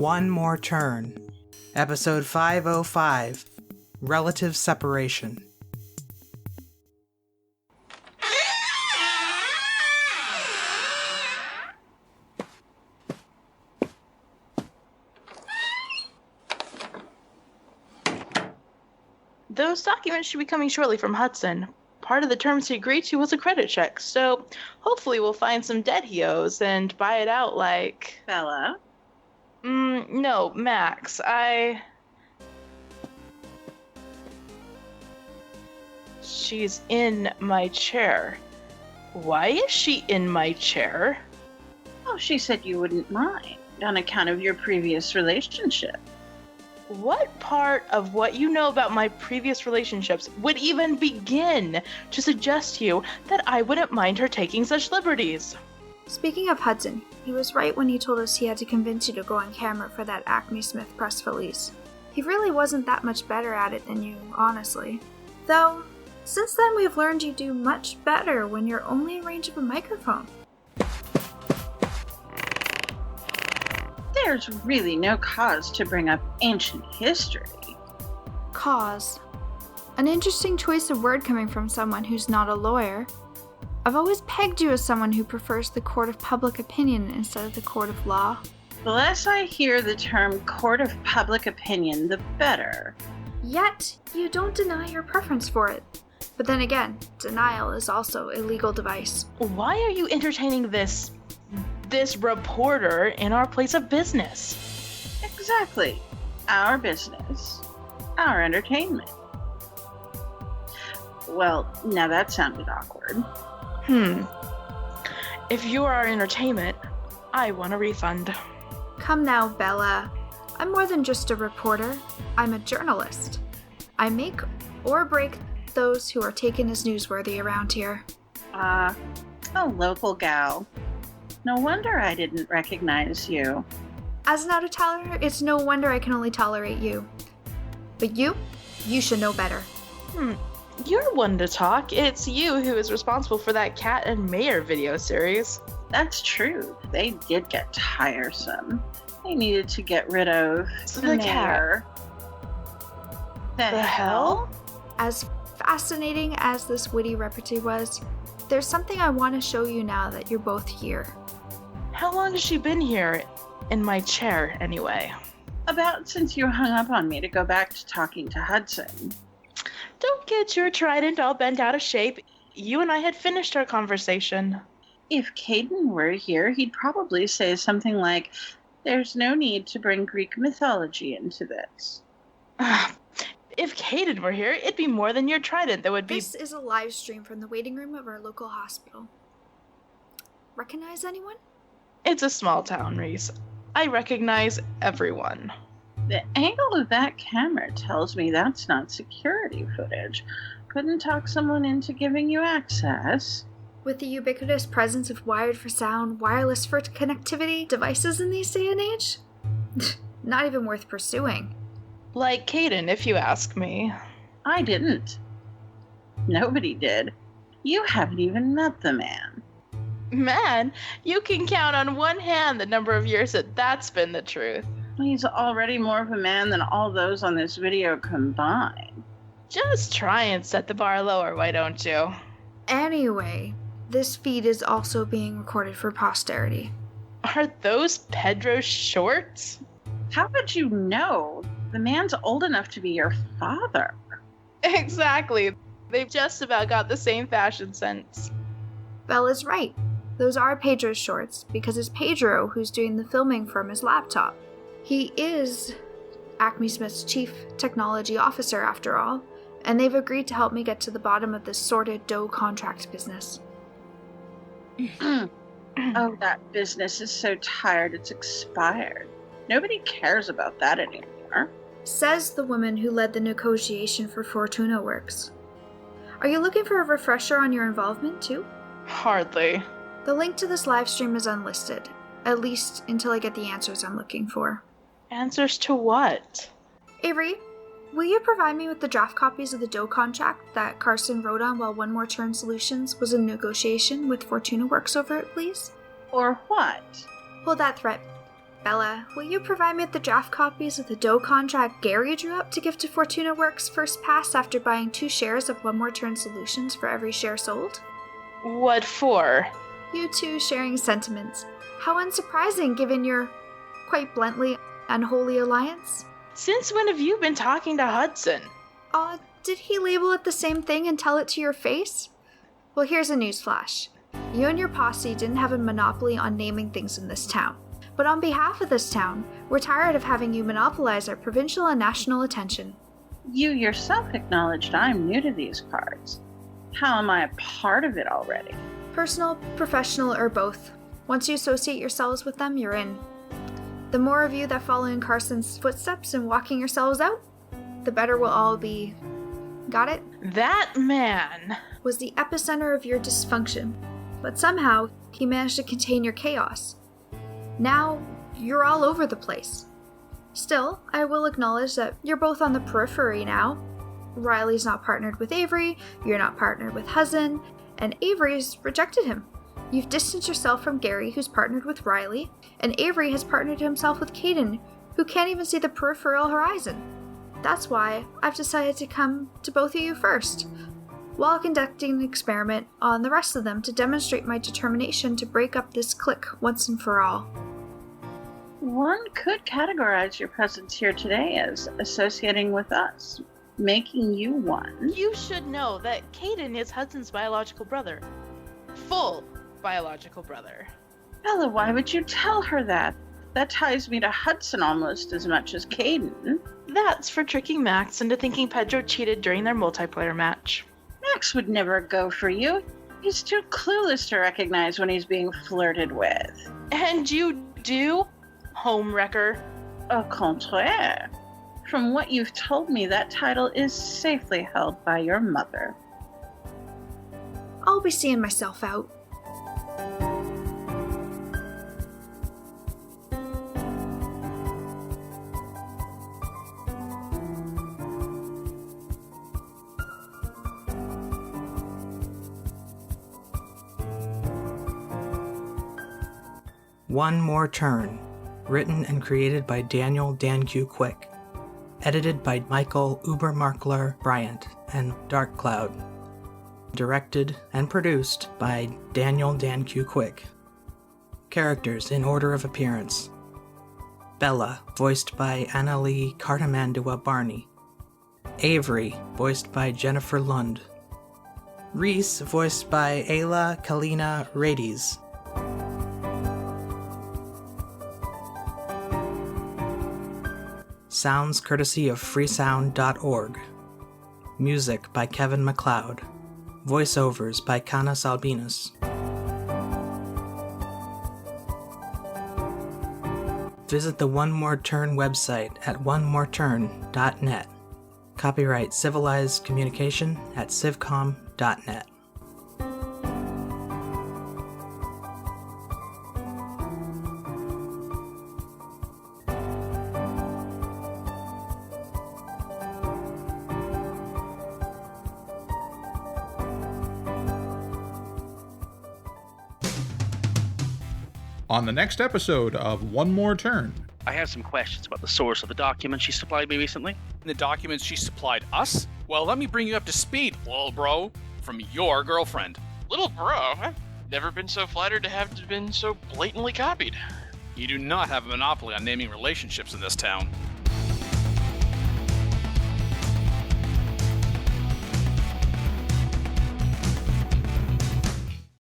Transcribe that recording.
One More Turn. Episode 505, Relative Separation. Those documents should be coming shortly from Hudson. Part of the terms he agreed to was a credit check, so hopefully we'll find some debt he owes and buy it out like... Bella? No, Max, She's in my chair. Why is she in my chair? Oh, she said you wouldn't mind, on account of your previous relationship. What part of what you know about my previous relationships would even begin to suggest to you that I wouldn't mind her taking such liberties? Speaking of Hudson, he was right when he told us he had to convince you to go on camera for that Acme Smith press release. He really wasn't that much better at it than you, honestly. Though, since then we've learned you do much better when you're only in range of a microphone. There's really no cause to bring up ancient history. Cause. An interesting choice of word coming from someone who's not a lawyer. I've always pegged you as someone who prefers the court of public opinion instead of the court of law. The less I hear the term court of public opinion, the better. Yet, you don't deny your preference for it. But then again, denial is also a legal device. Why are you entertaining this reporter in our place of business? Exactly. Our business. Our entertainment. Well, now that sounded awkward. If you are our entertainment, I want a refund. Come now, Bella. I'm more than just a reporter. I'm a journalist. I make or break those who are taken as newsworthy around here. A local gal. No wonder I didn't recognize you. As an out-of-towner, it's no wonder I can only tolerate you. But you should know better. You're one to talk. It's you who is responsible for that Cat and Mayor video series. That's true. They did get tiresome. They needed to get rid of the mayor. The hell? As fascinating as this witty repartee was, there's something I want to show you now that you're both here. How long has she been here in my chair, anyway? About since you hung up on me to go back to talking to Hudson. Don't get your trident all bent out of shape. You and I had finished our conversation. If Caden were here, he'd probably say something like, "There's no need to bring Greek mythology into this." If Caden were here, it'd be more than your trident that would be... This is a live stream from the waiting room of our local hospital. Recognize anyone? It's a small town, Reese. I recognize everyone. The angle of that camera tells me that's not security footage. Couldn't talk someone into giving you access. With the ubiquitous presence of wired for sound, wireless for connectivity devices in these day and age? Not even worth pursuing. Like Caden, if you ask me. I didn't. Nobody did. You haven't even met the man. Man, you can count on one hand the number of years that's been the truth. He's already more of a man than all those on this video combined. Just try and set the bar lower, why don't you? Anyway, this feed is also being recorded for posterity. Are those Pedro's shorts? How would you know? The man's old enough to be your father. Exactly. They've just about got the same fashion sense. Bella's right. Those are Pedro's shorts, because it's Pedro who's doing the filming from his laptop. He is Acme Smith's chief technology officer, after all, and they've agreed to help me get to the bottom of this sordid dough contract business. Oh, that business is so tired it's expired. Nobody cares about that anymore. Says the woman who led the negotiation for Fortuna Works. Are you looking for a refresher on your involvement, too? Hardly. The link to this live stream is unlisted, at least until I get the answers I'm looking for. Answers to what? Avery, will you provide me with the draft copies of the dough contract that Carson wrote on while One More Turn Solutions was in negotiation with Fortuna Works over it, please? Or what? Hold that threat. Bella, will you provide me with the draft copies of the dough contract Gary drew up to give to Fortuna Works First Pass after buying 2 shares of One More Turn Solutions for every share sold? What for? You two sharing sentiments. How unsurprising given your, quite bluntly, unholy alliance. Since when have you been talking to Hudson? Did he label it the same thing and tell it to your face? Well, here's a newsflash. You and your posse didn't have a monopoly on naming things in this town. But on behalf of this town, we're tired of having you monopolize our provincial and national attention. You yourself acknowledged I'm new to these cards. How am I a part of it already? Personal, professional, or both. Once you associate yourselves with them, you're in. The more of you that follow in Carson's footsteps and walking yourselves out, the better we'll all be. Got it? That man was the epicenter of your dysfunction, but somehow he managed to contain your chaos. Now, you're all over the place. Still, I will acknowledge that you're both on the periphery now. Riley's not partnered with Avery, you're not partnered with Hudson, and Avery's rejected him. You've distanced yourself from Gary, who's partnered with Riley, and Avery has partnered himself with Caden, who can't even see the peripheral horizon. That's why I've decided to come to both of you first, while conducting an experiment on the rest of them to demonstrate my determination to break up this clique once and for all. One could categorize your presence here today as associating with us, making you one. You should know that Caden is Hudson's biological brother. Full biological brother. Bella, why would you tell her that? That ties me to Hudson almost as much as Caden. That's for tricking Max into thinking Pedro cheated during their multiplayer match. Max would never go for you. He's too clueless to recognize when he's being flirted with. And you do? Homewrecker. Au contraire. From what you've told me, that title is safely held by your mother. I'll be seeing myself out. One More Turn, written and created by Daniel Dan Q. Quick, edited by Michael Ubermarkler Bryant and Dark Cloud, directed and produced by Daniel Dan Q. Quick. Characters in order of appearance: Bella, voiced by Annalie Cartamandua Barney; Avery, voiced by Jennifer Lund; Reese, voiced by Ayla Kalina Rades; sounds courtesy of freesound.org. Music by Kevin MacLeod. Voiceovers by Canas Albinus. Visit the One More Turn website at onemoreturn.net. Copyright Civilized Communication at civcom.net. On the next episode of One More Turn. I have some questions about the source of the document she supplied me recently. The documents she supplied us? Well, let me bring you up to speed, little bro, from your girlfriend. Little bro? I've never been so flattered to have been so blatantly copied. You do not have a monopoly on naming relationships in this town.